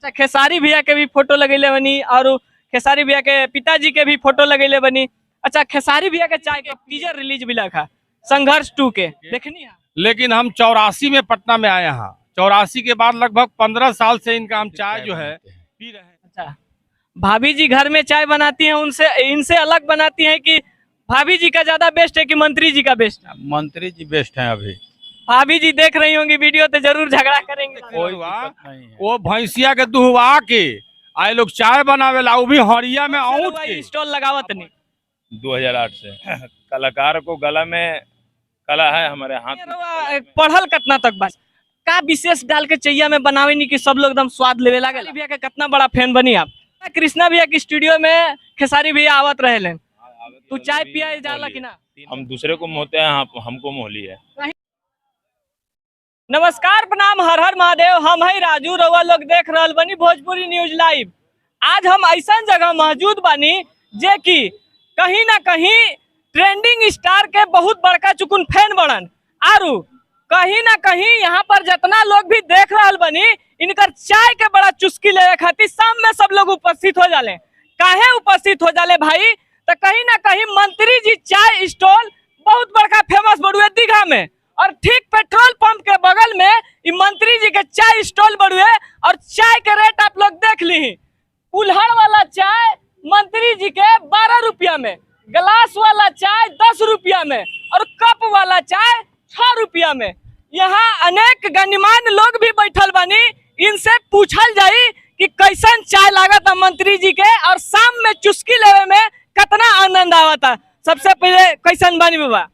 अच्छा, खेसारी भैया के भी फोटो लगेले बनी और खेसारी भैया के पिताजी के भी फोटो लगेले बनी। अच्छा, खेसारी भैया के चाय के टीजर रिलीज भी लगा संघर्ष 2 के देखनी है। लेकिन हम 84 में पटना में आए हैं। 84 के बाद लगभग 15 साल से इनका हम चाय जो है पी रहे हैं। अच्छा, भाभी जी घर में चाय बनाती हैं, उनसे इनसे अलग बनाती हैं कि भाभी जी का ज्यादा बेस्ट है कि मंत्री जी का बेस्ट है? मंत्री जी बेस्ट हैं अभी। भाभी जी देख रही होंगी वीडियो तो जरूर झगड़ा करेंगे। कोई दिक्कत नहीं है। वो भैंसिया के दुहवा के आए लोग चाय बनावेला, वो भी हरिया में औंठ के। स्टॉल लगावत नहीं 2008 से कलाकार को गला में कला है, हमारे हाथ में। पढ़ल कितना तक बस का विशेष डाल के चैया में बनावे नहीं कि सब लोग एकदम स्वाद लेवे लागे। भैया का कितना बड़ा फैन बनी आप? कृष्णा भैया की स्टूडियो में खेसारी भैया आवत रहे, तू चाय पिया जाला कि ना? हम दूसरे को मोहते हैं, हमको मोहली है। नमस्कार, प्रणाम, हर हर महादेव। हम है राजू, रउआ लोग देख रहल बनी भोजपुरी न्यूज लाइव। आज हम ऐसा जगह मौजूद बानी जे कि कहीं ना कहीं ट्रेंडिंग स्टार के बहुत बड़का चुकुन फैन बनन, आरु कहीं ना कहीं यहाँ पर जितना लोग भी देख रहल बनी इनकर चाय के बड़ा चुस्की ले खातिर शाम में सब लोग उपस्थित हो जाले। काहे उपस्थित हो जाले भाई? तो कहीं ना कहीं मंत्री जी चाय स्टॉल बहुत बड़का फेमस बड़ुए दीघा में, और ठीक पेट्रोल पंप के बगल में ये मंत्री जी के चाय स्टॉल बड़ुए। और चाय के रेट आप लोग देख ली, कुल्हड़ वाला चाय मंत्री जी के 12 रुपया में, गिलास वाला चाय 10 रुपया में, और कप वाला चाय 6 रुपया में। यहाँ अनेक गणमान्य लोग भी बैठल बनी, इनसे पूछल जाई कि कैसन चाय लागत है मंत्री जी के, और शाम में चुस्की लेवे में कितना आनंद आवता। सबसे पहले कैसन बानी बाबा?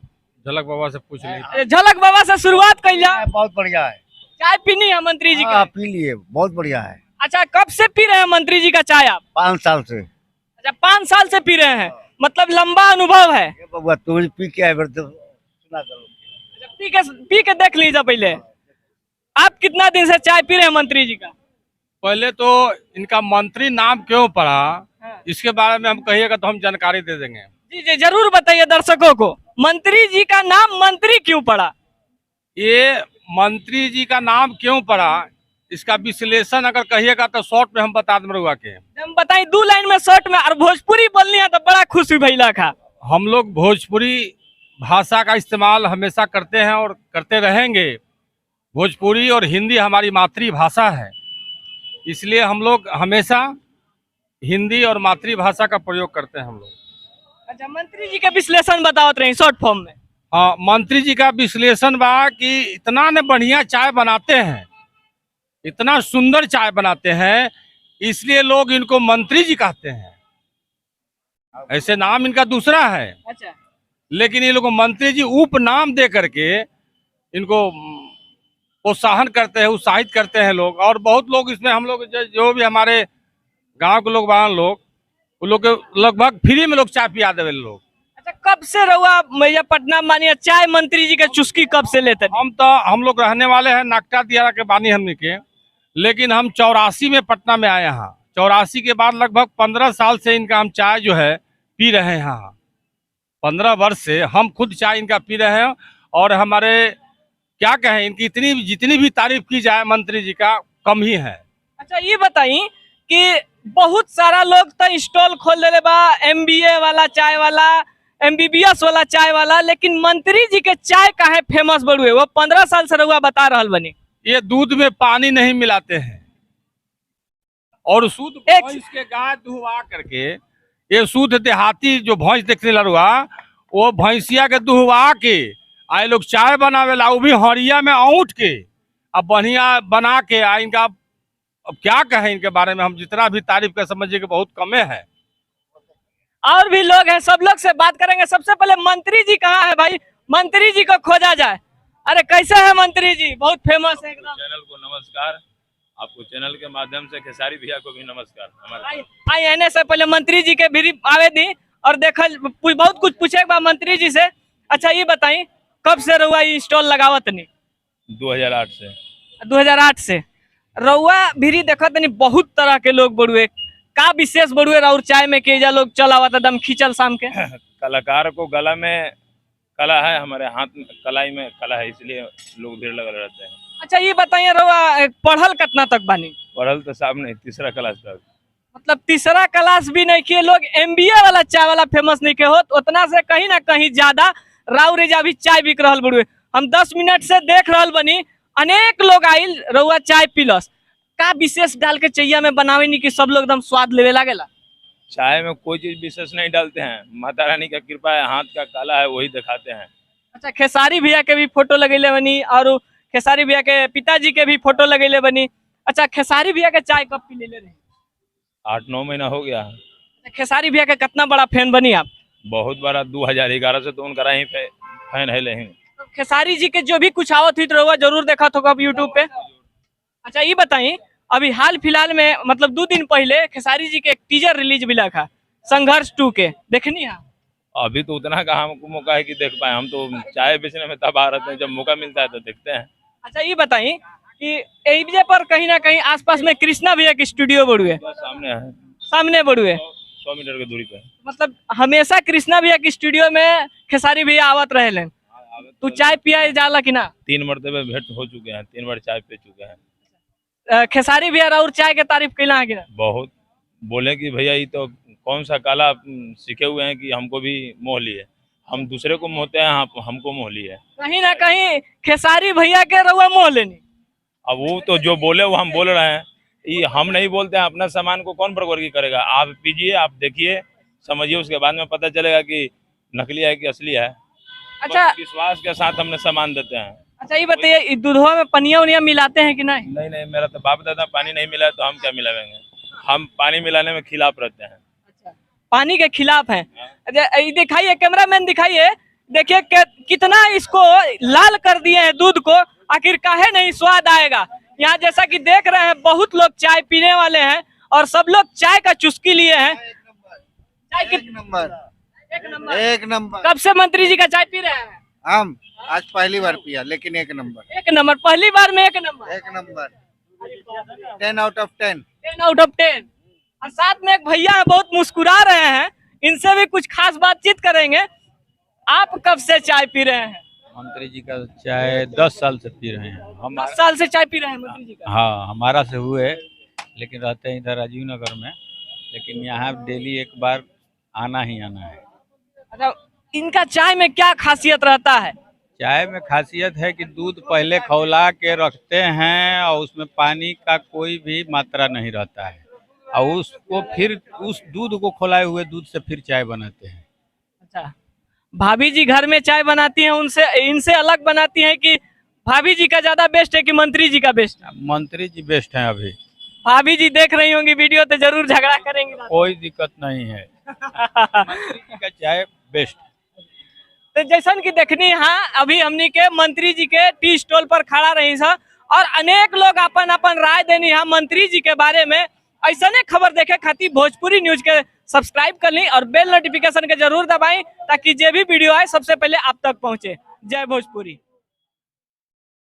झलक बाबा से पूछ ली। झलक बाबा से शुरुआत कैला। बहुत बढ़िया है। चाय पीनी है मंत्री जी का? पी लिए, बहुत बढ़िया है। अच्छा, कब से पी रहे हैं मंत्री जी का चाय आप? 5 साल से। अच्छा, 5 साल से पी रहे हैं, मतलब लंबा अनुभव है। बबुआ तू पी के आए तो सुना करो। पी के देख लीजिए पहले। आप कितना दिन से चाय पी रहे हैं मंत्री जी का? पहले तो इनका मंत्री नाम क्यों पड़ा, इसके बारे में हम कहिएगा तो हम जानकारी दे देंगे। जी जी, जरूर बताइए दर्शकों को, मंत्री जी का नाम मंत्री क्यों पड़ा? ये मंत्री जी का नाम क्यों पड़ा, इसका विश्लेषण अगर कहिएगा तो शॉर्ट में हम बता दें रुआ के। हम बताइए 2 लाइन में शॉर्ट में, और भोजपुरी बोलनी है तो बड़ा खुशी भैला खा। हम लोग भोजपुरी भाषा का इस्तेमाल हमेशा करते हैं और करते रहेंगे। भोजपुरी और हिंदी हमारी मातृभाषा है, इसलिए हम लोग हमेशा हिंदी और मातृभाषा का प्रयोग करते हैं हम लोग। अच्छा, मंत्री जी के विश्लेषण बतावत रहे शॉर्ट फॉर्म में। हाँ, मंत्री जी का विश्लेषण बा कि इतना ने बढ़िया चाय बनाते हैं, इतना सुंदर चाय बनाते हैं, इसलिए लोग इनको मंत्री जी कहते हैं। ऐसे नाम इनका दूसरा है। अच्छा, लेकिन ये लोग मंत्री जी उपनाम दे करके इनको प्रोत्साहन करते हैं, उत्साहित करते हैं लोग। और बहुत लोग इसमें, हम लोग जो भी हमारे गांव के लोग बाहर लोग, वो लोग लगभग फ्री में लोग चाय पिया देवे लोग। अच्छा, कब से रहुआ मैया पटना मानिए चाय मंत्री जी के चुस्की कब से लेते? हम लोग रहने वाले हैं नाकटा दियारा के बानी हमने के, लेकिन हम 84 में पटना में आए हैं। 84 के बाद लगभग 15 साल से इनका हम चाय जो है पी रहे हैं। 15 वर्ष से हम खुद चाय इनका पी रहे हैं। और हमारे क्या कहें, इनकी जितनी भी तारीफ की जाए मंत्री जी का कम ही है। अच्छा, ये बताइए कि बहुत सारा लोग तो स्टॉल खोल ले बा, MBA वाला चाय वाला, MBBS वाला चाय वाला, लेकिन मंत्री जी के चाय काहे फेमस बड़ुए? वो 15 साल से रहुआ बता रहल बनी। ये दूध में पानी नहीं मिलाते हैं और शुद्ध भैंस के गाय दुहवा करके, ये शुद्ध देहाती जो भैंस देखने लड़ुआ, वो भैंसिया के दुहवा के आए लोग चाय बनावेला, वो भी हरिया में औंठ के, अब बढ़िया बना के इनका अब क्या कहें इनके बारे में, हम जितना भी तारीफ कर समझिए कि बहुत कमे है। और भी लोग हैं, सब लोग से बात करेंगे। सबसे पहले मंत्री जी कहाँ है भाई? मंत्री जी को खोजा जाए। अरे कैसे है मंत्री जी? बहुत फेमस है एकदम। चैनल को नमस्कार, आपको चैनल के माध्यम से खेसारी भैया को भी नमस्कार। आई आने से पहले मंत्री जी के भी आवे दी और देखल बहुत कुछ पूछे मंत्री जी से। अच्छा, ये बताई कब से रहुआ ये स्टॉल लगावत नहीं? 2008 से। 2008 से रहुआ भी देखत नहीं, बहुत तरह के लोग बड़ुए, का विशेष बड़ुए और चाय में के जा लोग चलावत एकदम खींचल शाम के। कलाकार को गला में कला है, हमारे हाथ में कलाई में कला है, इसलिए लोग भीड़ लगे रहते हैं। अच्छा, ये बताइए रहुआ पढ़ल कितना तक बानी? पढ़ल तो साहब नहीं, तीसरा क्लास तक। मतलब तीसरा क्लास भी नहीं किए लोग, एमबीए वाला चाय वाला फेमस नहीं के हो, उतना से कहीं ना कहीं ज्यादा राव रेजा भी चाय बिक रहल बड़ुए। हम 10 मिनट से देख रहल बनी, अनेक लोग आइल रउआ चाय पीलस। का विशेष डाल के चैया में बनावे नहीं कि सब लोग एकदम स्वाद लेवे लागेला? चाय में कोई चीज विशेष नहीं डालते हैं, माता रानी का कृपा है, हाथ का काला है वही दिखाते हैं। अच्छा, खेसारी भैया के भी फोटो लगेले बनी और खेसारी भैया के पिताजी के भी फोटो लगेले बनी। अच्छा, खेसारी भैया के चाय कब पी ले रही? 8-9 महीना हो गया। खेसारी भैया के कितना बड़ा फैन बनी आप? बहुत बड़ा, 2011 से तो उनका ही फैन है। लेकिन खेसारी जी के जो भी कुछ आवत हुई तो जरूर देखा होगा यूट्यूब पे। अच्छा, ये बताइए, अभी हाल फिलहाल में मतलब 2 दिन पहले खेसारी जी के एक टीजर रिलीज मिला था संघर्ष 2 के, देखनी है? अभी तो उतना का हमको मौका है कि देख पाए, हम तो चाय बेचने में तब आ रहते हैं, जब मौका मिलता है तो देखते हैं। अच्छा, ये बताइए कि एजे पर कहीं ना कहीं आसपास में कृष्णा भैया की स्टूडियो बड़ुए सामने है, सामने बड़ुए 100 मीटर की दूरी पे। मतलब हमेशा कृष्णा भैया की स्टूडियो में खेसारी भैया आवत रहे। तू चाय पिया जाला कि ना? 3 मरतबे भेंट हो चुके हैं, 3 बार चाय पी चुके हैं। खेसारी भैया और चाय के तारीफ कैला है कि ना? बहुत बोले कि भैया ये तो कौन सा काला सीखे हुए हैं कि हमको भी मोह लिए, हम दूसरे को मोहते हैं, हमको मोह लिए। कहीं ना कहीं खेसारी भैया के रउआ मोह लेनी। अब वो तो जो बोले वो हम बोल रहे हैं, ये हम नहीं बोलते हैं। अपना सामान को कौन प्रवर्गी करेगा? आप पीजिए, आप देखिए, समझिए, उसके बाद में पता चलेगा कि नकली है कि असली है। अच्छा, विश्वास के साथ हमने सामान देते हैं। अच्छा, ये बताइए, दूधवा में पनिया उनिया मिलाते हैं कि नहीं? नहीं, मेरा तो बाप दादा पानी नहीं मिला तो हम क्या मिलाएंगे? हम पानी मिलाने में खिलाफ रहते हैं। अच्छा, पानी के खिलाफ हैं। अच्छा, ये दिखाइए, कैमरामैन दिखाइए, देखिए कितना इसको लाल कर दिए हैं दूध को, आखिर काहे नहीं स्वाद आएगा? यहाँ जैसा कि देख रहे हैं बहुत लोग चाय पीने वाले हैं और सब लोग चाय का चुस्की लिए हैं। चाय एक नंबर, एक नंबर, एक नंबर। कब से मंत्री जी का चाय पी रहे हैं? हम आज पहली बार पिया, लेकिन एक नंबर। एक नंबर, पहली बार में एक नंबर। एक number, 10 out of 10। 10 out of 10। और साथ में एक भैया है, बहुत मुस्कुरा रहे हैं, इनसे भी कुछ खास बातचीत करेंगे। आप कब से चाय पी रहे हैं? मंत्री जी का चाय 10 साल से पी रहे हैं हम। 10 साल से चाय पी रहे हैं मंत्री जी का? हाँ, हमारा से हुए, लेकिन रहते हैं इधर राजीव नगर में, लेकिन यहाँ डेली एक बार आना ही आना है। अच्छा, इनका चाय में क्या खासियत रहता है? चाय में खासियत है कि दूध पहले खौला के रखते हैं और उसमें पानी का कोई भी मात्रा नहीं रहता है, और उसको फिर उस दूध को खौलाए हुए दूध से फिर चाय बनाते हैं। अच्छा, भाभी जी घर में चाय बनाती हैं, उनसे इनसे अलग बनाती हैं कि भाभी जी का ज्यादा बेस्ट है कि मंत्री जी का बेस्ट है? मंत्री जी बेस्ट हैं अभी। भाभी जी देख रही होंगी वीडियो तो जरूर झगड़ा करेंगी। कोई दिक्कत नहीं है, मंत्री जी का चाय बेस्ट। तो जैसन की देखनी, हाँ, अभी हमनी के मंत्री जी के टी स्टॉल पर खड़ा रही सा और अनेक लोग अपन अपन राय देनी है मंत्री जी के बारे में। ऐसा ने खबर देखे खातिर भोजपुरी न्यूज के सब्सक्राइब कर ली और बेल नोटिफिकेशन के जरूर दबाएं ताकि जो भी वीडियो आए सबसे पहले आप तक पहुंचे। जय भोजपुरी।